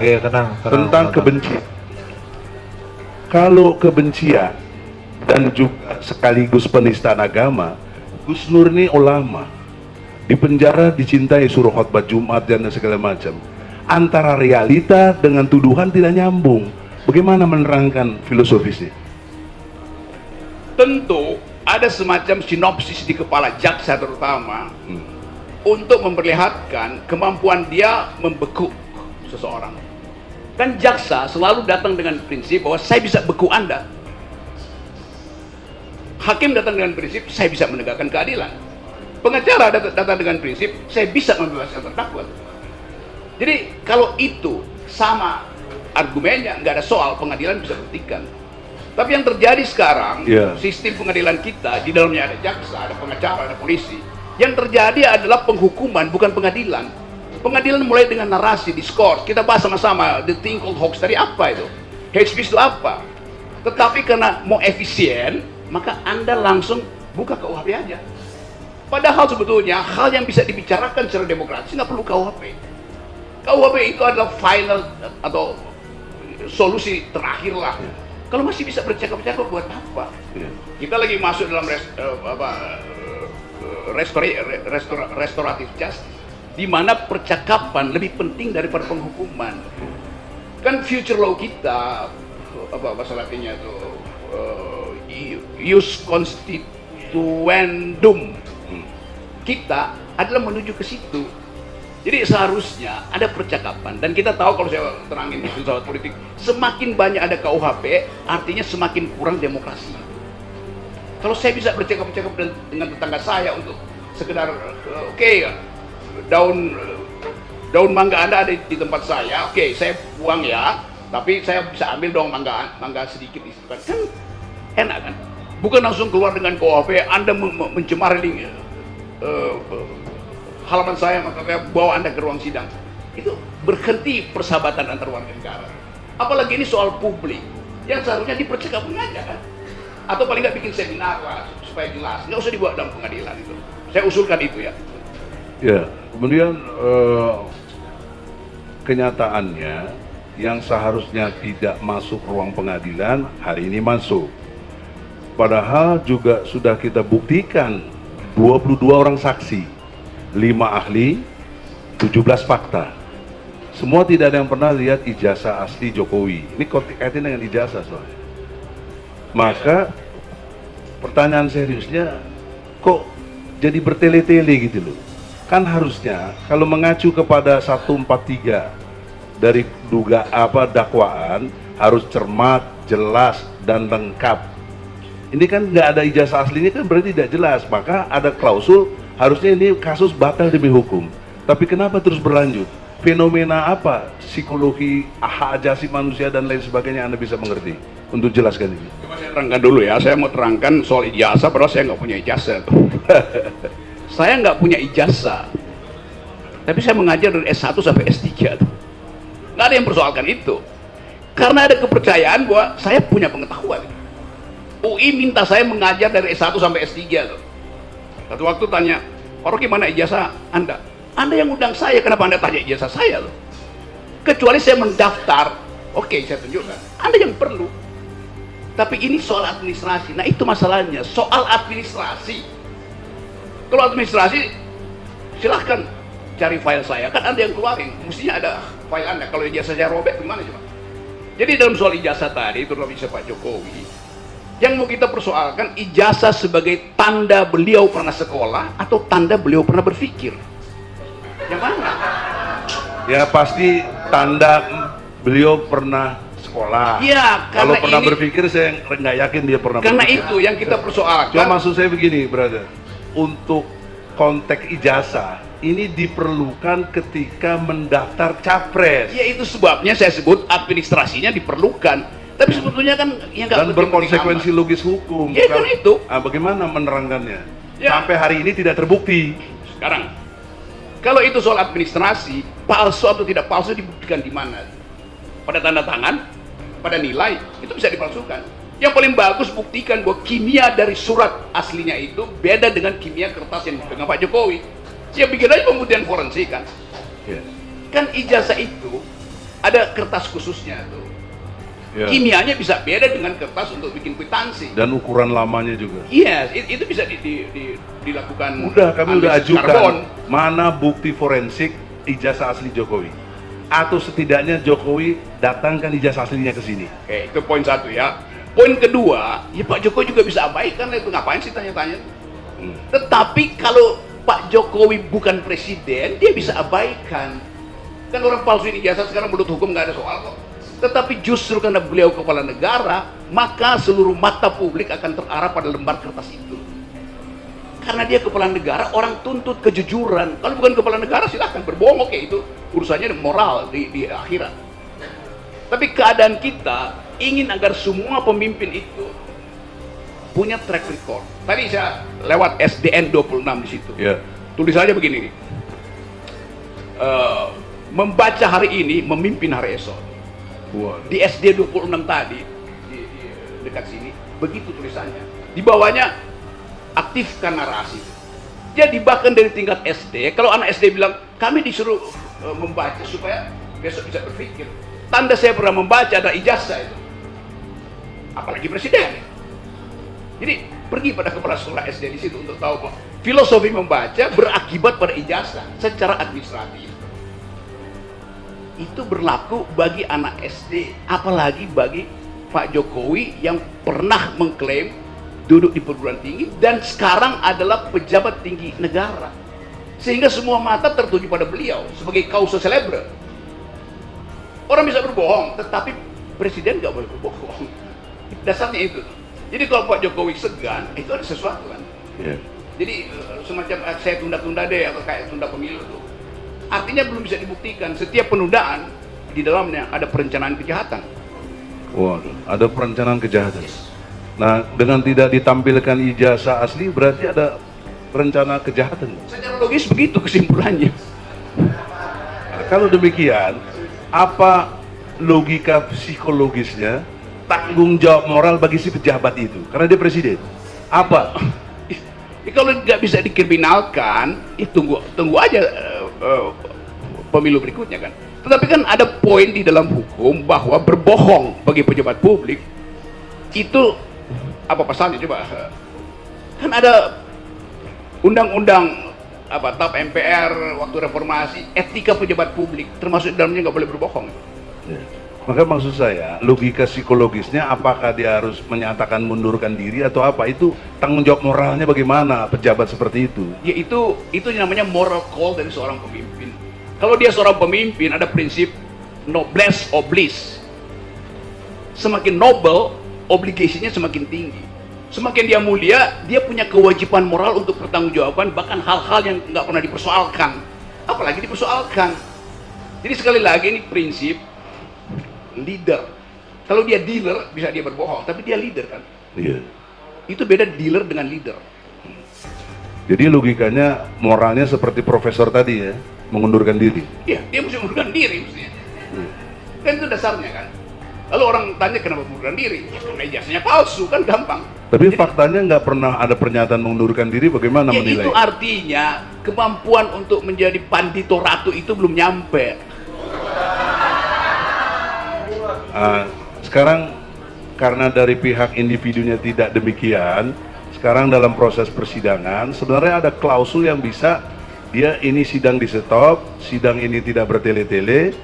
Oke, tenang. tentang kebencian. Kalau kebencian dan juga sekaligus penistaan agama, Gus Nur ini ulama, di penjara dicintai, suruh khotbah Jumat dan segala macam. Antara realita dengan tuduhan tidak nyambung. Bagaimana menerangkan filosofisnya? Tentu ada semacam sinopsis di kepala jaksa terutama untuk memperlihatkan kemampuan dia membekuk seseorang. Kan jaksa selalu datang dengan prinsip bahwa saya bisa beku Anda. Hakim datang dengan prinsip saya bisa menegakkan keadilan. Pengacara datang dengan prinsip saya bisa membebaskan terdakwa. Jadi kalau itu sama argumennya, nggak ada soal, pengadilan bisa buktikan. Tapi yang terjadi sekarang, sistem pengadilan kita di dalamnya ada jaksa, ada pengacara, ada polisi. Yang terjadi adalah penghukuman, bukan pengadilan. Pengadilan mulai dengan narasi, diskors, kita bahas sama-sama the thing called hoax tadi apa itu, hate speech itu apa. Tetapi karena mau efisien, maka Anda langsung buka KUHP aja. Padahal sebetulnya hal yang bisa dibicarakan secara demokratis nggak perlu KUHP. KUHP itu adalah final atau solusi terakhir lah. Kalau masih bisa bercakap-cakap buat apa? Kita lagi masuk dalam restoratif justice, di mana percakapan lebih penting daripada penghukuman. Kan future law kita, apa bahasa latinnya itu, ius constituendum kita adalah menuju ke situ. Jadi seharusnya ada percakapan, dan kita tahu kalau saya terangin di filsafat politik, semakin banyak ada KUHP artinya semakin kurang demokrasi. Kalau saya bisa bercakap-cakap dengan tetangga saya untuk sekedar daun mangga Anda ada di tempat saya, saya buang ya, tapi saya bisa ambil dong mangga sedikit di situ kan enak kan? Bukan langsung keluar dengan KUHP, Anda mencemari halaman saya, maka saya bawa Anda ke ruang sidang. Itu berhenti persahabatan antar warga negara. Apalagi ini soal publik, yang seharusnya dipercakapkan aja kan? Atau paling nggak bikin seminar lah supaya jelas, nggak usah dibawa dalam pengadilan itu. Saya usulkan itu ya. Ya, kemudian kenyataannya yang seharusnya tidak masuk ruang pengadilan hari ini masuk. Padahal juga sudah kita buktikan 22 orang saksi, 5 ahli, 17 fakta. Semua tidak ada yang pernah lihat ijazah asli Jokowi. Ini kaitan dengan ijazah soalnya. Maka pertanyaan seriusnya, kok jadi bertele-tele gitu loh? Kan harusnya kalau mengacu kepada 143 dari dakwaan harus cermat, jelas, dan lengkap. Ini kan nggak ada ijazah aslinya, kan berarti tidak jelas. Maka ada klausul harusnya ini kasus batal demi hukum. Tapi kenapa terus berlanjut? Fenomena apa? Psikologi, hak asasi manusia dan lain sebagainya Anda bisa mengerti untuk jelaskan ini? Coba saya terangkan dulu ya. Saya mau terangkan soal ijazah, padahal saya nggak punya ijazah. Saya nggak punya ijazah, tapi saya mengajar dari S1 sampai S3 tuh. Nggak ada yang persoalkan itu, karena ada kepercayaan bahwa saya punya pengetahuan. UI minta saya mengajar dari S1 sampai S3 tuh. Satu waktu tanya, Pak Rocky, mana ijazah Anda? Anda yang undang saya, kenapa Anda tanya ijazah saya tuh? Kecuali saya mendaftar, oke, saya tunjukkan. Anda yang perlu. Tapi ini soal administrasi. Nah itu masalahnya, soal administrasi. Kalau administrasi, silahkan cari file saya, kan Anda yang keluarin, mestinya ada file Anda. Kalau ijazah saya robek, gimana coba? Jadi dalam soal ijazah tadi, terutama ijazah Pak Jokowi, yang mau kita persoalkan ijazah sebagai tanda beliau pernah sekolah atau tanda beliau pernah berpikir? Yang mana? Ya pasti tanda beliau pernah sekolah. Iya, kalau pernah ini, berpikir saya nggak yakin dia pernah karena berpikir. Itu yang kita persoalkan. Cuma maksud saya begini, brother, untuk konteks ijazah ini diperlukan ketika mendaftar capres. Ya itu sebabnya saya sebut administrasinya diperlukan. Tapi sebetulnya kan yang dan berkonsekuensi logis hukum. Ya kan itu. Bagaimana menerangkannya? Ya. Sampai hari ini tidak terbukti. Sekarang, kalau itu soal administrasi, palsu atau tidak palsu dibuktikan di mana? Pada tanda tangan, pada nilai, itu bisa dipalsukan. Yang paling bagus buktikan bahwa kimia dari surat aslinya itu beda dengan kimia kertas yang dipegang Pak Jokowi. Saya bikin aja pembuktian forensik kan. Yeah. Kan ijazah itu ada kertas khususnya tuh. Ya. Kimianya bisa beda dengan kertas untuk bikin kwitansi. Dan ukuran lamanya juga. Iya, itu bisa dilakukan. Udah, kami udah analisis ajukan. karbon. Mana bukti forensik ijazah asli Jokowi? Atau setidaknya Jokowi datangkan ijazah aslinya ke sini. Oke, itu poin satu ya. Poin kedua, ya Pak Jokowi juga bisa abaikan itu, ngapain sih tanya-tanya? Tetapi kalau Pak Jokowi bukan presiden, dia bisa abaikan. Kan orang palsuin ijazah sekarang menurut hukum nggak ada soal kok. Tetapi justru karena beliau kepala negara, maka seluruh mata publik akan terarah pada lembar kertas itu. Karena dia kepala negara, orang tuntut kejujuran. Kalau bukan kepala negara silahkan berbohong, oke, itu urusannya moral di akhirat. Tapi keadaan kita ingin agar semua pemimpin itu punya track record. Tadi saya lewat SDN 26 di situ. Ya. Tulisannya begini nih. Membaca hari ini, memimpin hari esok. Wah. Di SD 26 tadi di dekat sini begitu tulisannya, di bawahnya aktifkan narasi. Jadi bahkan dari tingkat SD, kalau anak SD bilang kami disuruh membaca supaya besok bisa berpikir, tanda saya pernah membaca ada ijazah itu, apalagi presiden. Jadi pergi pada kepala sekolah SD di situ untuk tahu bahwa filosofi membaca berakibat pada ijazah secara administratif. Itu berlaku bagi anak SD, apalagi bagi Pak Jokowi yang pernah mengklaim duduk di perguruan tinggi dan sekarang adalah pejabat tinggi negara, sehingga semua mata tertuju pada beliau sebagai causa celebre. Orang bisa berbohong, tetapi presiden nggak boleh berbohong. Dasarnya itu. Jadi kalau Pak Jokowi segan, itu ada sesuatu kan. Ya. Jadi semacam saya tunda-tunda deh, atau kayak tunda pemilu tuh. Artinya belum bisa dibuktikan. Setiap penundaan di dalamnya ada perencanaan kejahatan. Waduh, ada perencanaan kejahatan. Nah, dengan tidak ditampilkan ijazah asli berarti ada rencana kejahatan. Secara logis begitu kesimpulannya. Nah, kalau demikian, apa logika psikologisnya tanggung jawab moral bagi si pejabat itu? Karena dia presiden. Apa? Kalau nggak bisa dikriminalkan, tunggu aja pemilu berikutnya kan. Tetapi kan ada poin di dalam hukum bahwa berbohong bagi pejabat publik itu apa pasalnya coba? Kan ada undang-undang TAP MPR waktu reformasi, etika pejabat publik termasuk dalamnya nggak boleh berbohong. Ya. Maka maksud saya, logika psikologisnya apakah dia harus menyatakan mundurkan diri atau apa? Itu tanggung jawab moralnya bagaimana pejabat seperti itu? Ya itu namanya moral call dari seorang pemimpin. Kalau dia seorang pemimpin, ada prinsip noblesse oblige. Semakin noble, obligasinya semakin tinggi. Semakin dia mulia, dia punya kewajiban moral untuk pertanggungjawaban bahkan hal-hal yang nggak pernah dipersoalkan, apalagi dipersoalkan. Jadi sekali lagi ini prinsip leader. Kalau dia dealer bisa dia berbohong, tapi dia leader kan. Iya. Itu beda dealer dengan leader. Jadi logikanya moralnya seperti profesor tadi ya, mengundurkan diri. Iya, dia mesti mengundurkan diri mestinya. Kan itu dasarnya kan. Lalu orang tanya kenapa mengundurkan diri? Ya karena ijazahnya palsu kan, gampang. Tapi faktanya nggak pernah ada pernyataan mengundurkan diri, bagaimana Ya menilai? itu artinya kemampuan untuk menjadi pandito ratu itu belum nyampe. Sekarang karena dari pihak individunya tidak demikian, sekarang dalam proses persidangan sebenarnya ada klausul yang bisa dia ini sidang di stop, sidang ini tidak bertele-tele,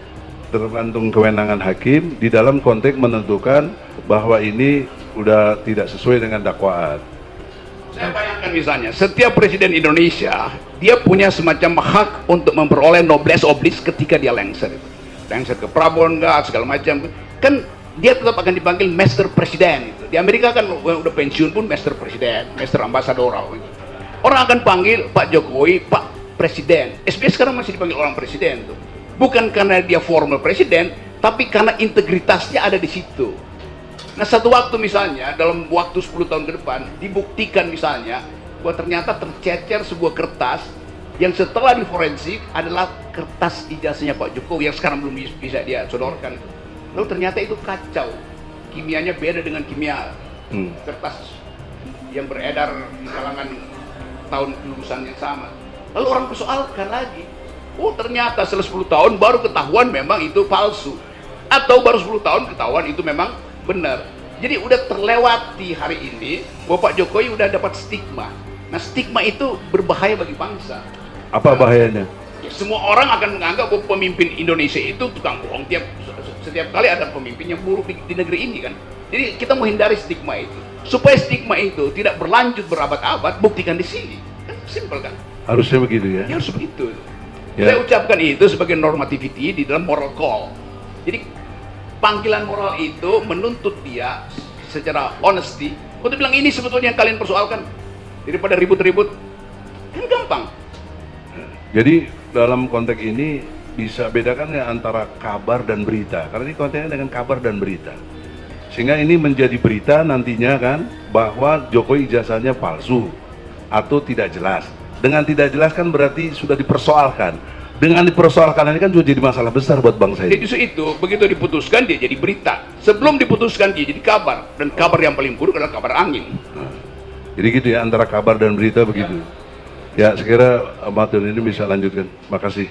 tergantung kewenangan hakim di dalam konteks menentukan bahwa ini udah tidak sesuai dengan dakwaan. Saya bayangkan misalnya, setiap presiden Indonesia dia punya semacam hak untuk memperoleh noblesse oblige ketika dia lengser itu. Lengser ke Prabowo enggak, segala macam. Kan dia tetap akan dipanggil Master Presiden itu. Di Amerika kan udah pensiun pun Master Presiden, Master Ambassador gitu. Orang akan panggil Pak Jokowi Pak Presiden. SBY sekarang masih dipanggil orang presiden tuh. Bukan karena dia formal presiden, tapi karena integritasnya ada di situ. Nah, satu waktu misalnya dalam waktu 10 tahun ke depan dibuktikan misalnya bahwa ternyata tercecer sebuah kertas yang setelah diforensik adalah kertas ijazahnya Pak Jokowi yang sekarang belum bisa dia sodorkan. Lalu ternyata itu kacau, kimianya beda dengan kimia kertas yang beredar di kalangan tahun kelulusan yang sama. Lalu orang persoalkan lagi, oh ternyata setelah 10 tahun baru ketahuan memang itu palsu. atau baru 10 tahun ketahuan itu memang benar. Jadi udah terlewati hari ini bahwa Pak Jokowi udah dapat stigma. Nah, stigma itu berbahaya bagi bangsa. Apa bahayanya? Ya, semua orang akan menganggap bahwa pemimpin Indonesia itu tukang bohong. Setiap kali ada pemimpin yang buruk di negeri ini kan. Jadi kita mau hindari stigma itu. Supaya stigma itu tidak berlanjut berabad-abad, buktikan di sini. Kan simpel kan? Harusnya begitu ya? Ya harus begitu. Ya. Saya ucapkan itu sebagai normativity di dalam moral call. Jadi panggilan moral itu menuntut dia secara honesty untuk bilang ini sebetulnya yang kalian persoalkan, daripada ribut-ribut kan gampang. Jadi dalam konteks ini bisa bedakan ya antara kabar dan berita, karena ini konteksnya dengan kabar dan berita, sehingga ini menjadi berita nantinya kan bahwa Jokowi ijazahnya palsu atau tidak jelas. Dengan tidak jelas kan berarti sudah dipersoalkan. Dengan dipersoalkan ini kan juga jadi masalah besar buat bangsa Jadi ini. itu begitu diputuskan dia jadi berita. Sebelum diputuskan dia jadi kabar, dan kabar yang paling buruk adalah kabar angin. Nah, jadi gitu ya, antara kabar dan berita begitu. Ya, sekira Ahmad ini bisa lanjutkan. Makasih.